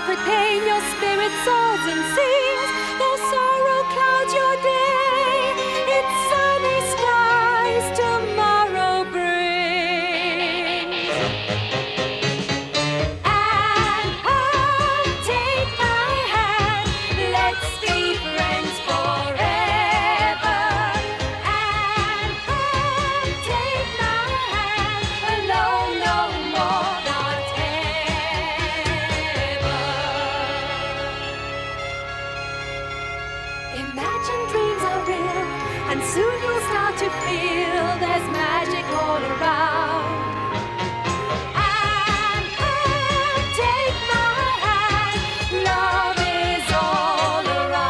secret pain your spirit soars and sings, though sorrow clouds your day, it's sunny skies tomorrow brings. And take my hand, let's be friends forever. And take my hand, alone no more, not ever. Imagine dreams are real, and soon you'll start to feel there's magic all around. And take my hand, love is all around.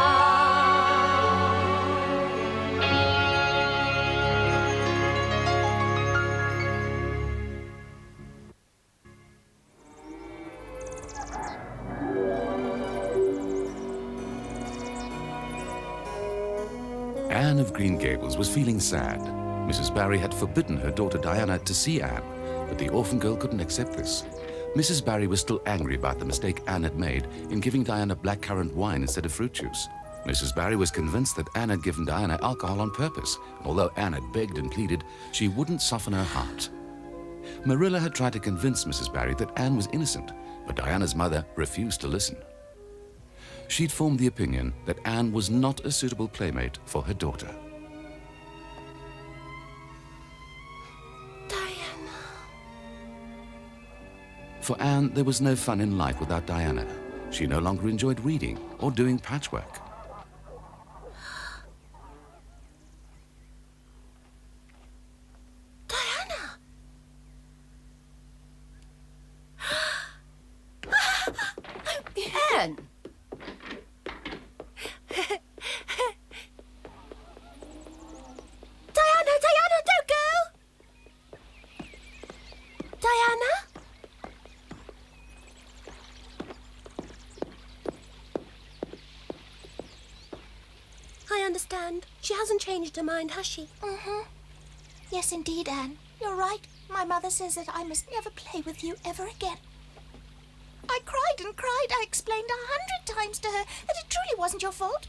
Anne of Green Gables was feeling sad. Mrs. Barry had forbidden her daughter Diana to see Anne, but the orphan girl couldn't accept this. Mrs. Barry was still angry about the mistake Anne had made in giving Diana blackcurrant wine instead of fruit juice. Mrs. Barry was convinced that Anne had given Diana alcohol on purpose, and although Anne had begged and pleaded, she wouldn't soften her heart. Marilla had tried to convince Mrs. Barry that Anne was innocent, but Diana's mother refused to listen. She'd formed the opinion that Anne was not a suitable playmate for her daughter. Diana. For Anne, there was no fun in life without Diana. She no longer enjoyed reading or doing patchwork. Diana. Anne! Diana, don't go! Diana? I understand. She hasn't changed her mind, has she? Yes, indeed, Anne. You're right. My mother says that I must never play with you ever again. I cried and cried. I explained 100 times to her that it truly wasn't your fault.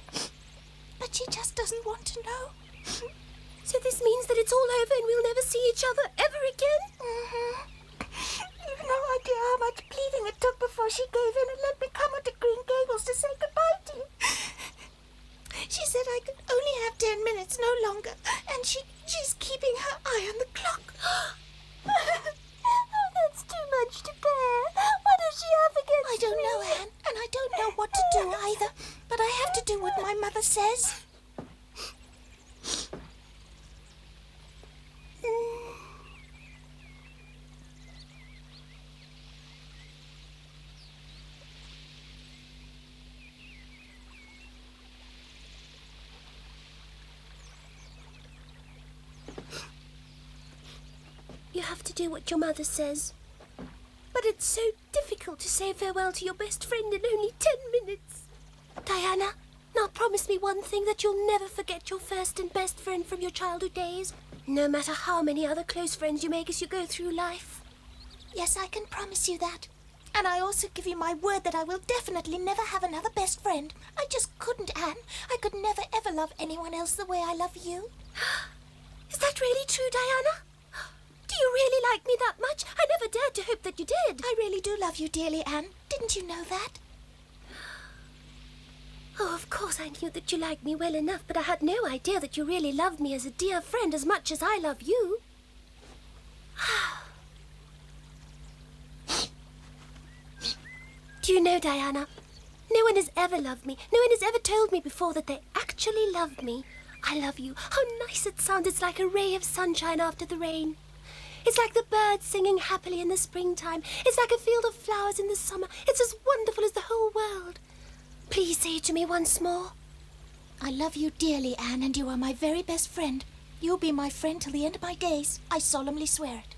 But she just doesn't want to know. So this means that it's all over and we'll never see each other ever again? You've no idea how much pleading it took before she gave in and let me come onto Green Gables to say goodbye to you. She said I could only have 10 minutes, no longer, and she's keeping her eye on the clock. Oh, that's too much to bear. What does she have against I don't know, Anne, and I don't know what to do either, but I have to do what my mother says. You have to do what your mother says. But it's so difficult to say farewell to your best friend in only 10 minutes. Diana, now promise me one thing, that you'll never forget your first and best friend from your childhood days, no matter how many other close friends you make as you go through life. Yes, I can promise you that. And I also give you my word that I will definitely never have another best friend. I just couldn't, Anne. I could never ever love anyone else the way I love you. Is that really true, Diana? Do you really like me that much? I never dared to hope that you did. I really do love you dearly, Anne. Didn't you know that? Oh, of course I knew that you liked me well enough, but I had no idea that you really loved me as a dear friend as much as I love you. Do you know, Diana, no one has ever loved me. No one has ever told me before that they actually loved me. I love you. How nice it sounds. It's like a ray of sunshine after the rain. It's like the birds singing happily in the springtime. It's like a field of flowers in the summer. It's as wonderful as the whole world. Please say it to me once more. I love you dearly, Anne, and you are my very best friend. You'll be my friend till the end of my days. I solemnly swear it.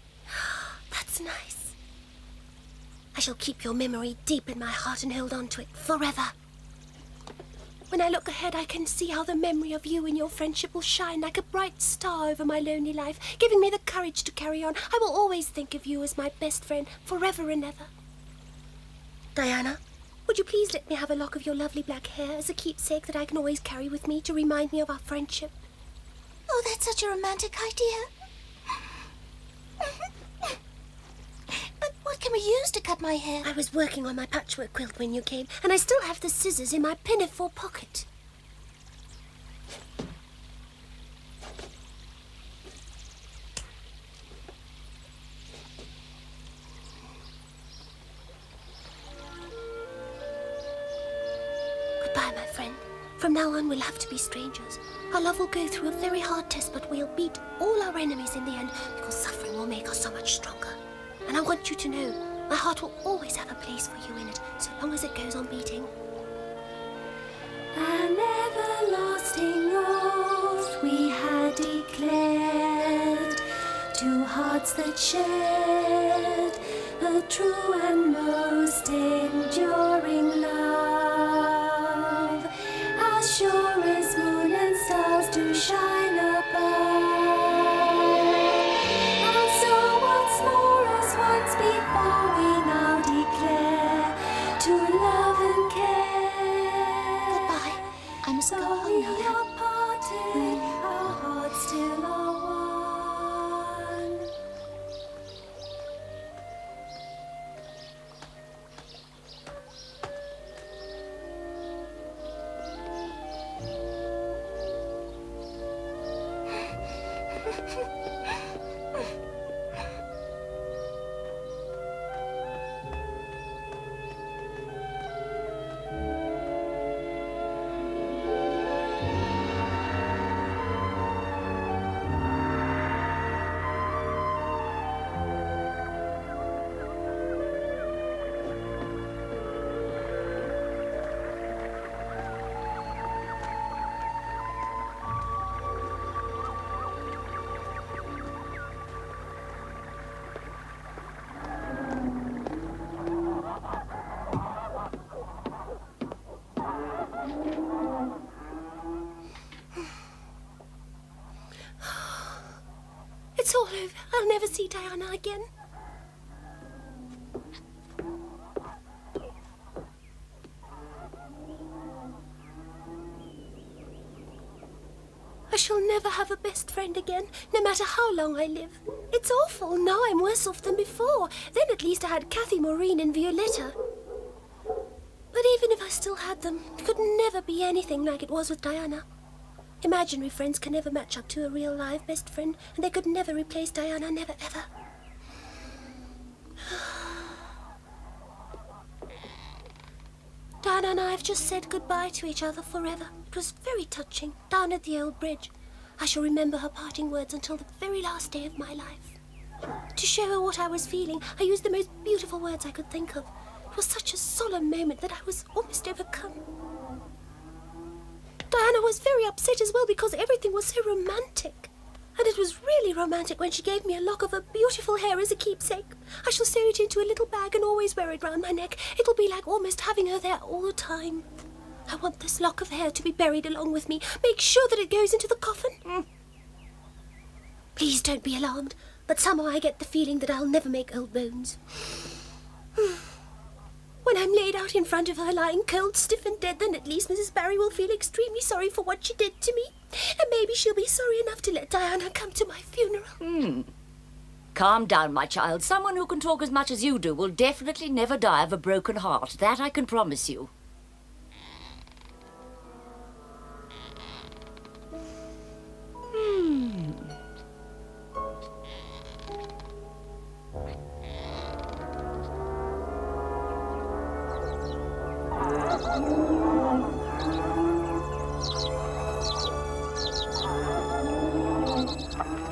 That's nice. I shall keep your memory deep in my heart and hold on to it forever. When I look ahead, I can see how the memory of you and your friendship will shine like a bright star over my lonely life, giving me the courage to carry on. I will always think of you as my best friend forever and ever. Diana, Would you please let me have a lock of your lovely black hair as a keepsake that I can always carry with me to remind me of our friendship? Oh, that's such a romantic idea. But what can we use to cut my hair? I was working on my patchwork quilt when you came, and I still have the scissors in my pinafore pocket. Goodbye, my friend. From now on, we'll have to be strangers. Our love will go through a very hard test, but we'll beat all our enemies in the end because suffering will make us so much stronger. And I want you to know, my heart will always have a place for you in it, so long as it goes on beating. An everlasting oath we had declared, two hearts that shared a true and most enduring love, as sure as moon and stars do shine above. And so once more as once before we now declare to love and care. Goodbye. I must go Though home we now. are parted, our hearts still are one. It's all over. I'll never see Diana again. I shall never have a best friend again, no matter how long I live. It's awful. Now I'm worse off than before. Then at least I had Kathy, Maureen and Violetta. But even if I still had them, it could never be anything like it was with Diana. Imaginary friends can never match up to a real live best friend, and they could never replace Diana, never ever. Diana and I have just said goodbye to each other forever. It was very touching, down at the old bridge. I shall remember her parting words until the very last day of my life. To show her what I was feeling, I used the most beautiful words I could think of. It was such a solemn moment that I was almost overcome. Diana was very upset as well because everything was so romantic. And it was really romantic when she gave me a lock of her beautiful hair as a keepsake. I shall sew it into a little bag and always wear it round my neck. It'll be like almost having her there all the time. I want this lock of hair to be buried along with me. Make sure that it goes into the coffin. Please don't be alarmed, but somehow I get the feeling that I'll never make old bones. When I'm laid out in front of her lying cold, stiff and dead, then at least Mrs. Barry will feel extremely sorry for what she did to me. And maybe she'll be sorry enough to let Diana come to my funeral. Calm down, my child. Someone who can talk as much as you do will definitely never die of a broken heart. That I can promise you.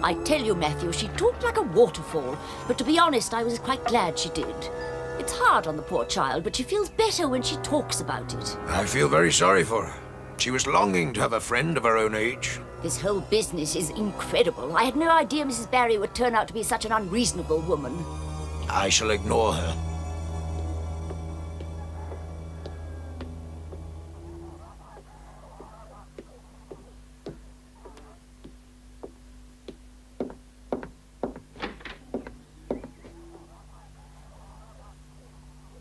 I tell you, Matthew, she talked like a waterfall, but to be honest, I was quite glad she did. It's hard on the poor child, but she feels better when she talks about it. I feel very sorry for her. She was longing to have a friend of her own age. This whole business is incredible. I had no idea Mrs. Barry would turn out to be such an unreasonable woman. I shall ignore her.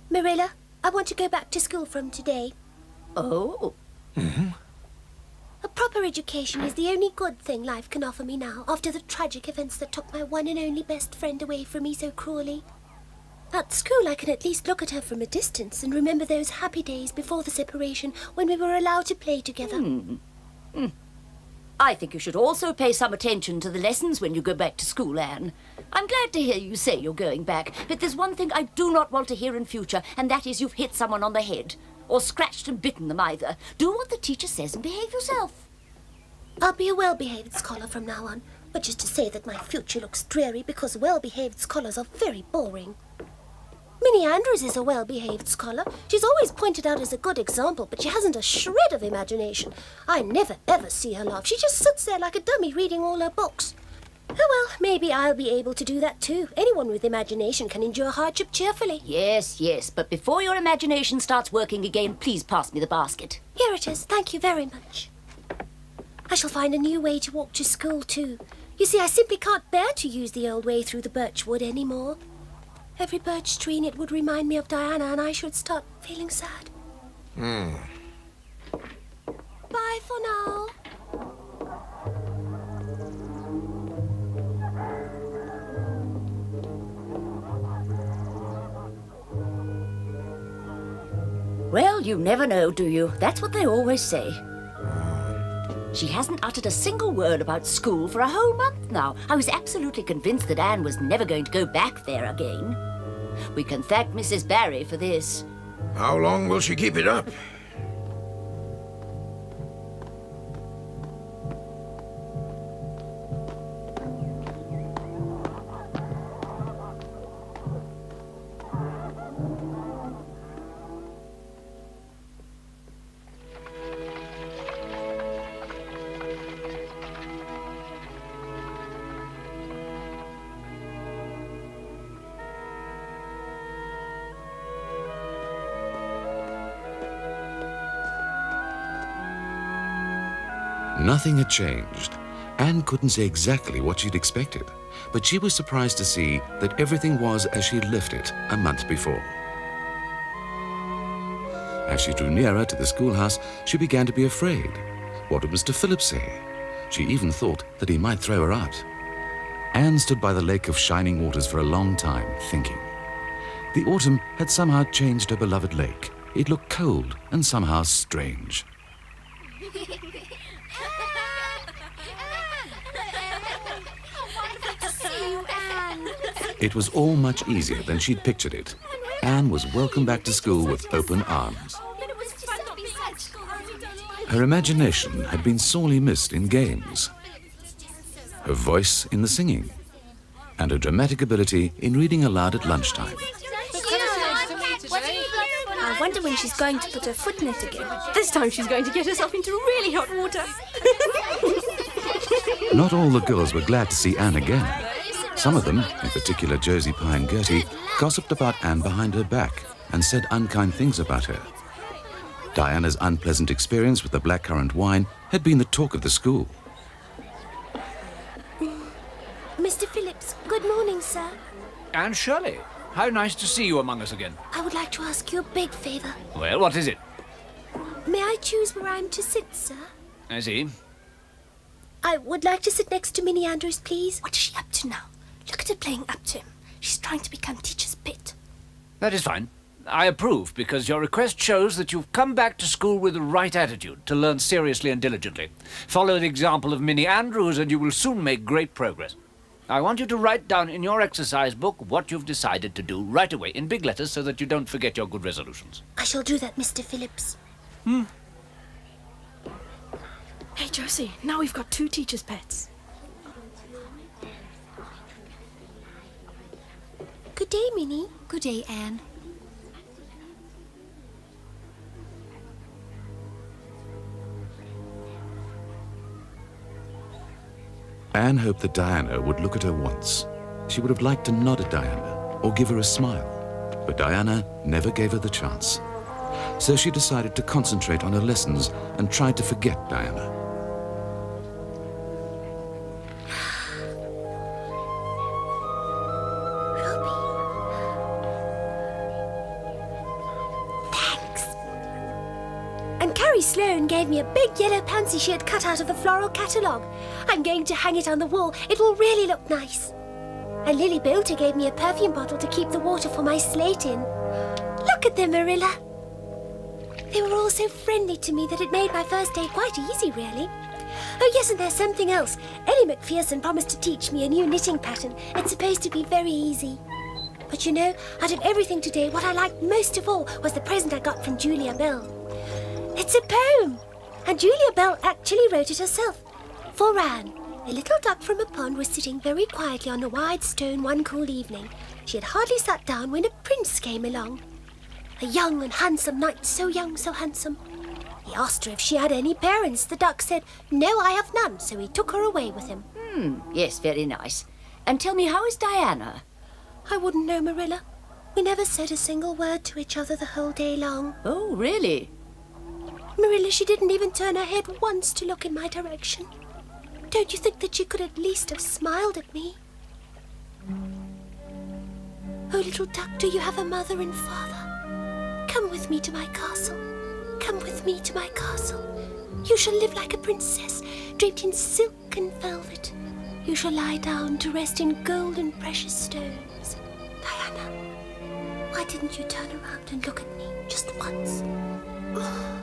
Marilla, I want to go back to school from today. Oh. A proper education is the only good thing life can offer me now, after the tragic events that took my one and only best friend away from me so cruelly. At school, I can at least look at her from a distance and remember those happy days before the separation when we were allowed to play together. I think you should also pay some attention to the lessons when you go back to school, Anne. I'm glad to hear you say you're going back, but there's one thing I do not want to hear in future, and that is you've hit someone on the head. Or scratched and bitten them either. Do what the teacher says and behave yourself. I'll be a well-behaved scholar from now on, which is to say that my future looks dreary because well-behaved scholars are very boring. Minnie Andrews is a well-behaved scholar. She's always pointed out as a good example, but she hasn't a shred of imagination. I never ever see her laugh. She just sits there like a dummy reading all her books. Oh well, maybe I'll be able to do that too. Anyone with imagination can endure hardship cheerfully. Yes, but before your imagination starts working again, please pass me the basket. Here it is. Thank you very much. I shall find a new way to walk to school too. You see, I simply can't bear to use the old way through the birch wood anymore. Every birch tree in it would remind me of Diana, and I should start feeling sad. Bye for now. Well, you never know, do you? That's what they always say. She hasn't uttered a single word about school for a whole month now. I was absolutely convinced that Anne was never going to go back there again. We can thank Mrs. Barry for this. How long will she keep it up? Nothing had changed. Anne couldn't say exactly what she'd expected, but she was surprised to see that everything was as she'd left it a month before. As she drew nearer to the schoolhouse, she began to be afraid. What would Mr. Phillips say? She even thought that he might throw her out. Anne stood by the lake of shining waters for a long time, thinking. The autumn had somehow changed her beloved lake. It looked cold and somehow strange. It was all much easier than she'd pictured it. Anne was welcomed back to school with open arms. Her imagination had been sorely missed in games, her voice in the singing, and her dramatic ability in reading aloud at lunchtime. I wonder when she's going to put her foot in it again. This time she's going to get herself into really hot water. Not all the girls were glad to see Anne again. Some of them, in particular Josie Pye and Gertie, gossiped about Anne behind her back and said unkind things about her. Diana's unpleasant experience with the blackcurrant wine had been the talk of the school. Mr. Phillips, good morning, sir. Anne Shirley, how nice to see you among us again. I would like to ask you a big favour. Well, what is it? May I choose where I'm to sit, sir? I see. I would like to sit next to Minnie Andrews, please. What is she up to now? Look at her playing up to him. She's trying to become teacher's pet. That is fine. I approve, because your request shows that you've come back to school with the right attitude, to learn seriously and diligently. Follow the example of Minnie Andrews and you will soon make great progress. I want you to write down in your exercise book what you've decided to do right away, in big letters, so that you don't forget your good resolutions. I shall do that, Mr. Phillips. Hey, Josie, now we've got 2 teacher's pets. Good day, Minnie. Good day, Anne. Anne hoped that Diana would look at her once. She would have liked to nod at Diana or give her a smile, but Diana never gave her the chance. So she decided to concentrate on her lessons and tried to forget Diana. Carrie Sloane gave me a big yellow pansy she had cut out of a floral catalogue. I'm going to hang it on the wall. It will really look nice. And Lily Bolter gave me a perfume bottle to keep the water for my slate in. Look at them, Marilla. They were all so friendly to me that it made my first day quite easy, really. Oh, yes, and there's something else. Ellie McPherson promised to teach me a new knitting pattern. It's supposed to be very easy. But you know, out of everything today, what I liked most of all was the present I got from Julia Bell. It's a poem, and Julia Bell actually wrote it herself. For Anne, a little duck from a pond was sitting very quietly on a wide stone one cool evening. She had hardly sat down when a prince came along. A young and handsome knight, so young, so handsome. He asked her if she had any parents. The duck said, "No, I have none," so he took her away with him. Yes, very nice. And tell me, how is Diana? I wouldn't know, Marilla. We never said a single word to each other the whole day long. Oh, really? Marilla, she didn't even turn her head once to look in my direction. Don't you think that she could at least have smiled at me? Oh, little duck, do you have a mother and father? Come with me to my castle. Come with me to my castle. You shall live like a princess, draped in silk and velvet. You shall lie down to rest in gold and precious stones. Diana, why didn't you turn around and look at me just once? Oh.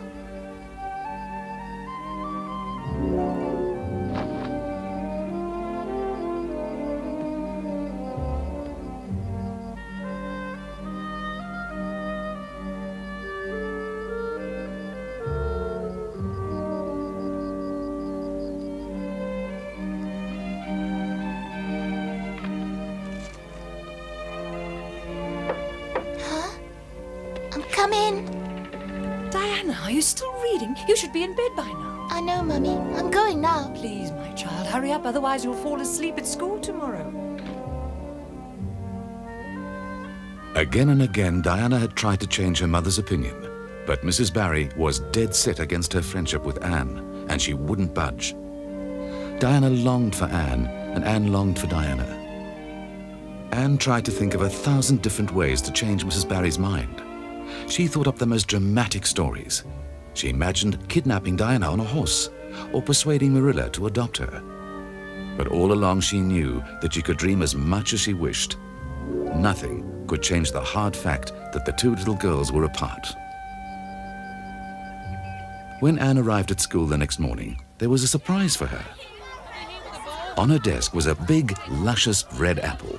Come in. Diana, are you still reading? You should be in bed by now. I know, Mummy. I'm going now. Please, my child, hurry up, otherwise you'll fall asleep at school tomorrow. Again and again, Diana had tried to change her mother's opinion, but Mrs. Barry was dead set against her friendship with Anne, and she wouldn't budge. Diana longed for Anne, and Anne longed for Diana. Anne tried to think of 1,000 different ways to change Mrs. Barry's mind. She thought up the most dramatic stories. She imagined kidnapping Diana on a horse, or persuading Marilla to adopt her. But all along she knew that she could dream as much as she wished. Nothing could change the hard fact that the two little girls were apart. When Anne arrived at school the next morning, there was a surprise for her. On her desk was a big, luscious red apple.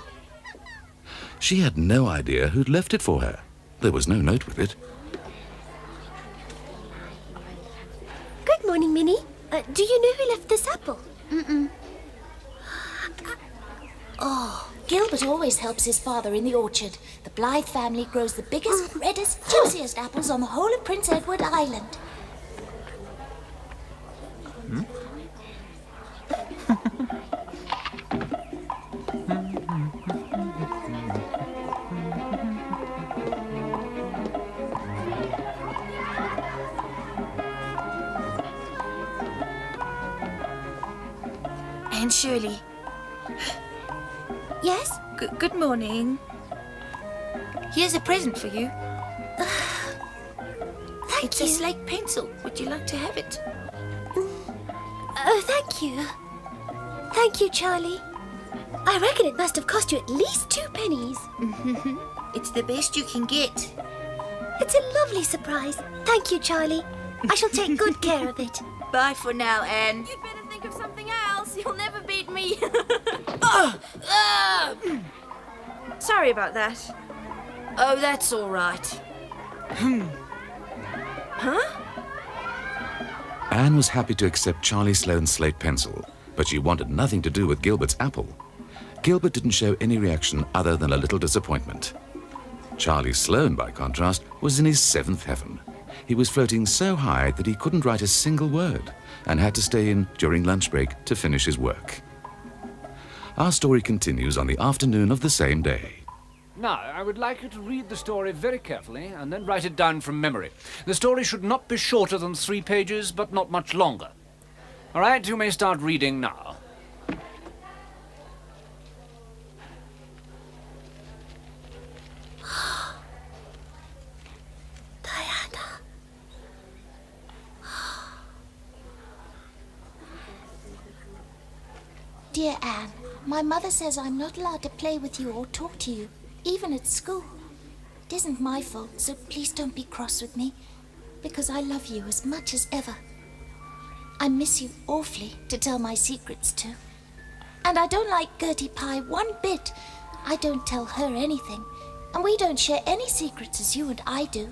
She had no idea who'd left it for her. There was no note with it. Good morning, Minnie. Do you know who left this apple? Oh, Gilbert always helps his father in the orchard. The Blythe family grows the biggest, reddest, juiciest apples on the whole of Prince Edward Island. Aunt Shirley. Yes? Good morning. Here's a present for you. Thank It's you. a slate pencil. Would you like to have it? Oh, thank you. Thank you, Charlie. I reckon it must have cost you at least 2 pennies. It's the best you can get. It's a lovely surprise. Thank you, Charlie. I shall take good care of it. Bye for now, Anne. You'd better think of something else. You'll never beat me. Sorry about that. Oh, that's all right. Anne was happy to accept Charlie Sloane's slate pencil, but she wanted nothing to do with Gilbert's apple. Gilbert didn't show any reaction other than a little disappointment. Charlie Sloane, by contrast, was in his 7th heaven. He was floating so high that he couldn't write a single word and had to stay in during lunch break to finish his work. Our story continues on the afternoon of the same day. Now, I would like you to read the story very carefully and then write it down from memory. The story should not be shorter than 3 pages, but not much longer. All right, you may start reading now. Diana. Dear Anne, my mother says I'm not allowed to play with you or talk to you, even at school. It isn't my fault, so please don't be cross with me, because I love you as much as ever. I miss you awfully to tell my secrets to. And I don't like Gertie Pye one bit. I don't tell her anything, and we don't share any secrets as you and I do.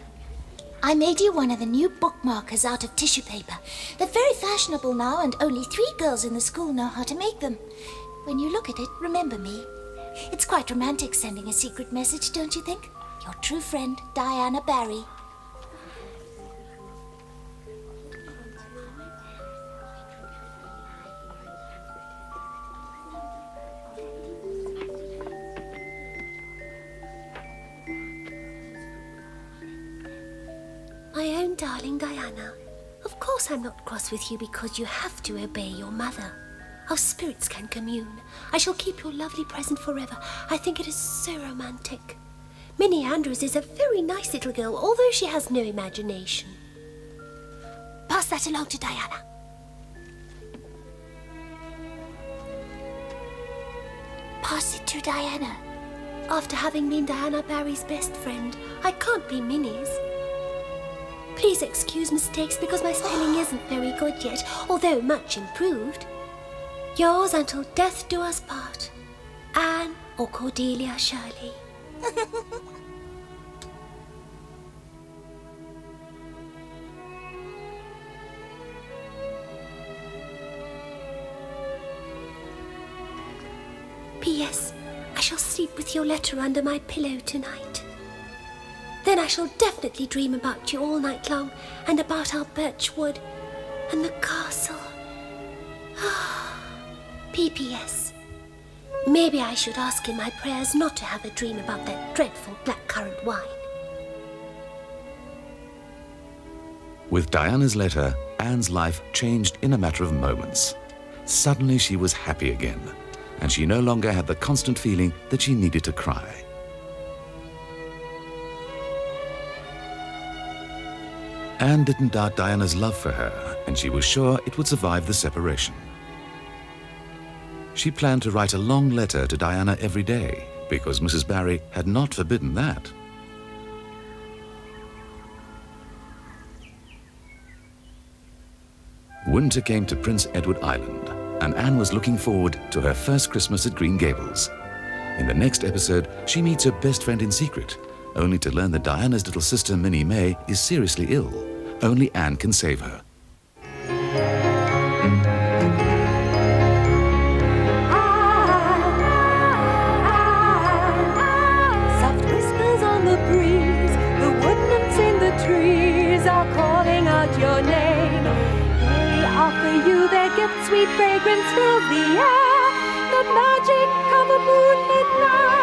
I made you one of the new bookmarkers out of tissue paper. They're very fashionable now, and only 3 girls in the school know how to make them. When you look at it, remember me. It's quite romantic sending a secret message, don't you think? Your true friend, Diana Barry. My own darling Diana, of course I'm not cross with you because you have to obey your mother. Our spirits can commune. I shall keep your lovely present forever. I think it is so romantic. Minnie Andrews is a very nice little girl, although she has no imagination. Pass that along to Diana. Pass it to Diana. After having been Diana Barry's best friend, I can't be Minnie's. Please excuse mistakes because my spelling isn't very good yet, although much improved. Yours until death do us part, Anne or Cordelia Shirley. P.S. I shall sleep with your letter under my pillow tonight. Then I shall definitely dream about you all night long, and about our birch wood and the castle. P.P.S. Maybe I should ask in my prayers not to have a dream about that dreadful blackcurrant wine. With Diana's letter, Anne's life changed in a matter of moments. Suddenly she was happy again, and she no longer had the constant feeling that she needed to cry. Anne didn't doubt Diana's love for her, and she was sure it would survive the separation. She planned to write a long letter to Diana every day, because Mrs. Barry had not forbidden that. Winter came to Prince Edward Island, and Anne was looking forward to her first Christmas at Green Gables. In the next episode, she meets her best friend in secret, only to learn that Diana's little sister Minnie May is seriously ill. Only Anne can save her. Soft whispers on the breeze, the wood nymphs in the trees are calling out your name. They offer you their gifts, sweet fragrance fills the air, the magic of a moonlit night.